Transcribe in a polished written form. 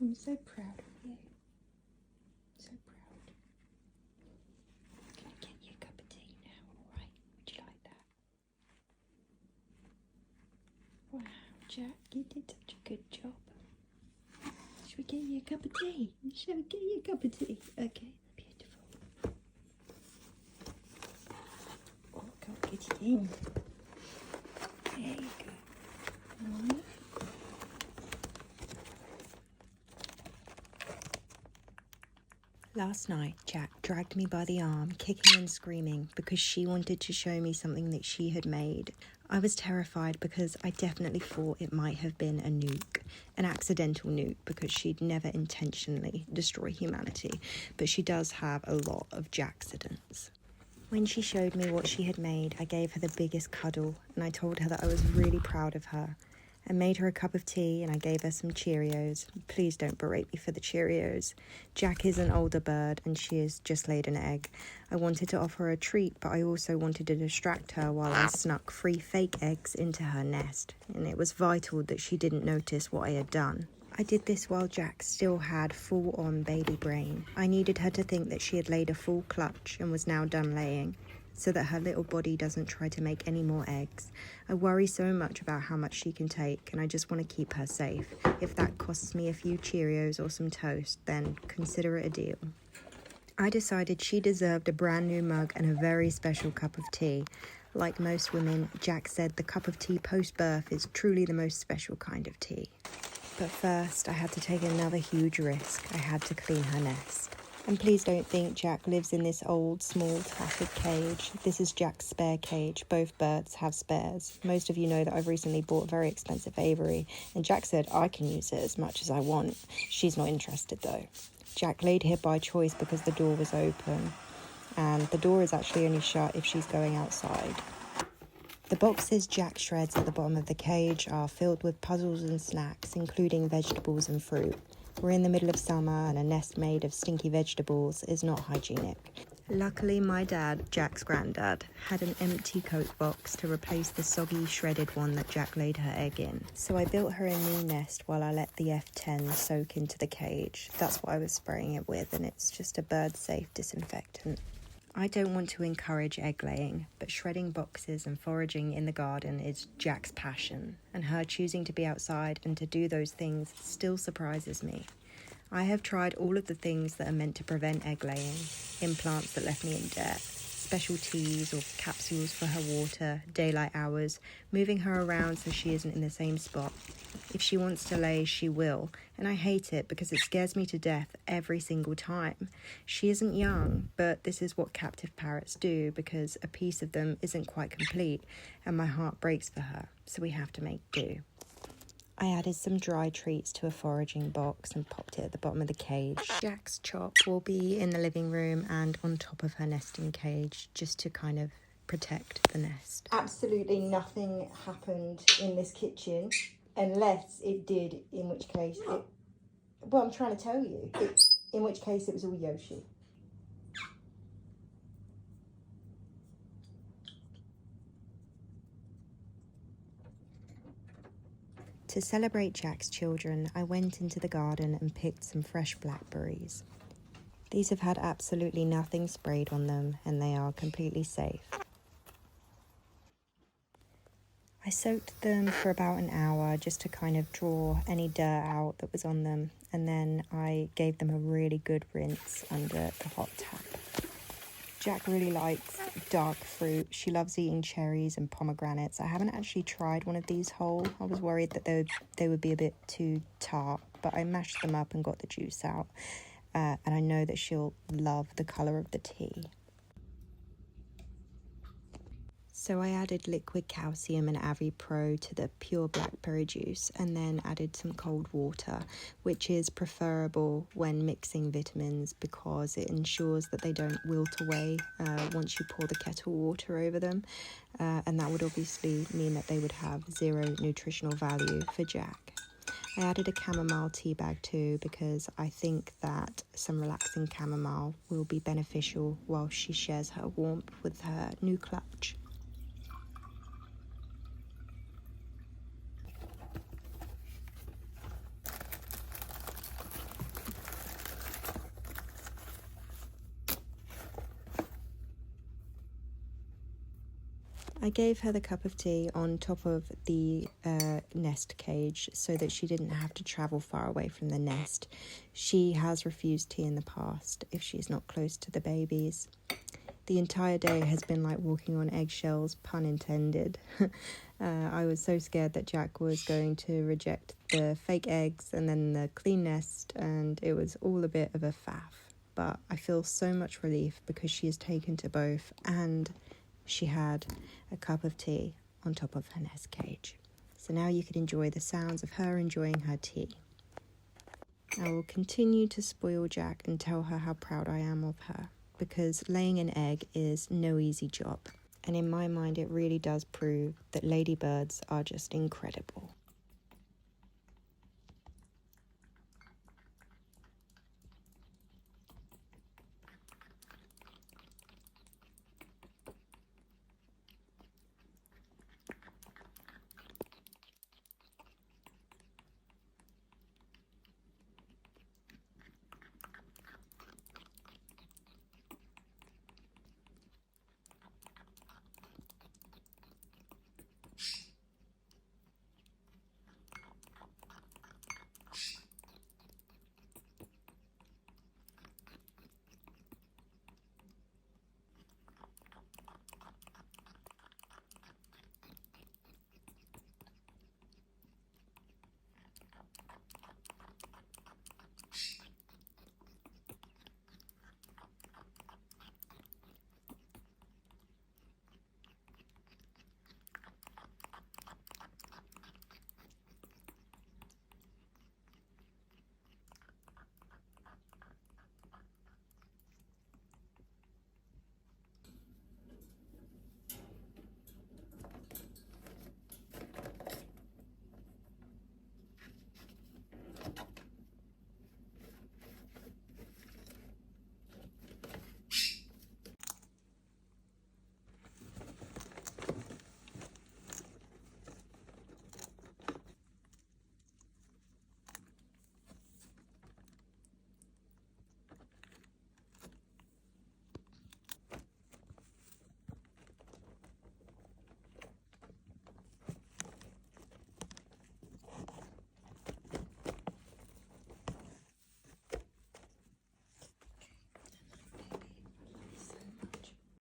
I'm so proud of you. So proud. I'm gonna get you a cup of tea now, alright? Would you like that? Wow, Jack, you did such a good job. Should we get you a cup of tea? Shall we get you a cup of tea? Okay, beautiful. Oh, I can't get it in. There you go. Right. Last night, Jack dragged me by the arm, kicking and screaming, because she wanted to show me something that she had made. I was terrified because I definitely thought it might have been a nuke, an accidental nuke, because she'd never intentionally destroy humanity, but she does have a lot of Jackcidents. When she showed me what she had made, I gave her the biggest cuddle, and I told her that I was really proud of her. I made her a cup of tea and I gave her some Cheerios. Please don't berate me for the Cheerios. Jack is an older bird and she has just laid an egg. I wanted to offer her a treat, but I also wanted to distract her while I snuck 3 fake eggs into her nest, and it was vital that she didn't notice what I had done. I did this while Jack still had full-on baby brain. I needed her to think that she had laid a full clutch and was now done laying, so that her little body doesn't try to make any more eggs. I worry so much about how much she can take, and I just want to keep her safe. If that costs me a few Cheerios or some toast, then consider it a deal. I decided she deserved a brand new mug and a very special cup of tea. Like most women, Jack said the cup of tea post-birth is truly the most special kind of tea. But first, I had to take another huge risk. I had to clean her nest. And please don't think Jack lives in this old, small, tattered cage. This is Jack's spare cage. Both birds have spares. Most of you know that I've recently bought a very expensive aviary, and Jack said I can use it as much as I want. She's not interested though. Jack laid here by choice because the door was open, and the door is actually only shut if she's going outside. The boxes Jack shreds at the bottom of the cage are filled with puzzles and snacks, including vegetables and fruit. We're in the middle of summer and a nest made of stinky vegetables is not hygienic. Luckily, my dad, Jack's granddad, had an empty coat box to replace the soggy, shredded one that Jack laid her egg in. So I built her a new nest while I let the F10 soak into the cage. That's what I was spraying it with, and it's just a bird-safe disinfectant. I don't want to encourage egg laying, but shredding boxes and foraging in the garden is Jack's passion, and her choosing to be outside and to do those things still surprises me. I have tried all of the things that are meant to prevent egg laying, implants that left me in debt, special teas or capsules for her water, daylight hours, moving her around so she isn't in the same spot. If she wants to lay, she will, and I hate it because it scares me to death every single time. She isn't young, but this is what captive parrots do because a piece of them isn't quite complete, and my heart breaks for her, so we have to make do. I added some dry treats to a foraging box and popped it at the bottom of the cage. Jack's chop will be in the living room and on top of her nesting cage, just to kind of protect the nest. Absolutely nothing happened in this kitchen, unless it did, in which case it... Well, I'm trying to tell you. In which case it was all Yoshi. To celebrate Jack's children, I went into the garden and picked some fresh blackberries. These have had absolutely nothing sprayed on them, and they are completely safe. I soaked them for about an hour just to kind of draw any dirt out that was on them, and then I gave them a really good rinse under the hot tap. Jack really likes dark fruit. She loves eating cherries and pomegranates. I haven't actually tried one of these whole. I was worried that they would be a bit too tart, but I mashed them up and got the juice out. And I know that she'll love the colour of the tea. So I added liquid calcium and AviPro to the pure blackberry juice, and then added some cold water, which is preferable when mixing vitamins because it ensures that they don't wilt away once you pour the kettle water over them, and that would obviously mean that they would have zero nutritional value for Jack. I added a chamomile tea bag too because I think that some relaxing chamomile will be beneficial while she shares her warmth with her new clutch. I gave her the cup of tea on top of the nest cage so that she didn't have to travel far away from the nest. She has refused tea in the past if she's not close to the babies. The entire day has been like walking on eggshells, pun intended. I was so scared that Jack was going to reject the fake eggs and then the clean nest, and it was all a bit of a faff. But I feel so much relief because she is taken to both, and she had a cup of tea on top of her nest cage. So now you can enjoy the sounds of her enjoying her tea. I will continue to spoil Jack and tell her how proud I am of her, because laying an egg is no easy job. And in my mind, it really does prove that ladybirds are just incredible.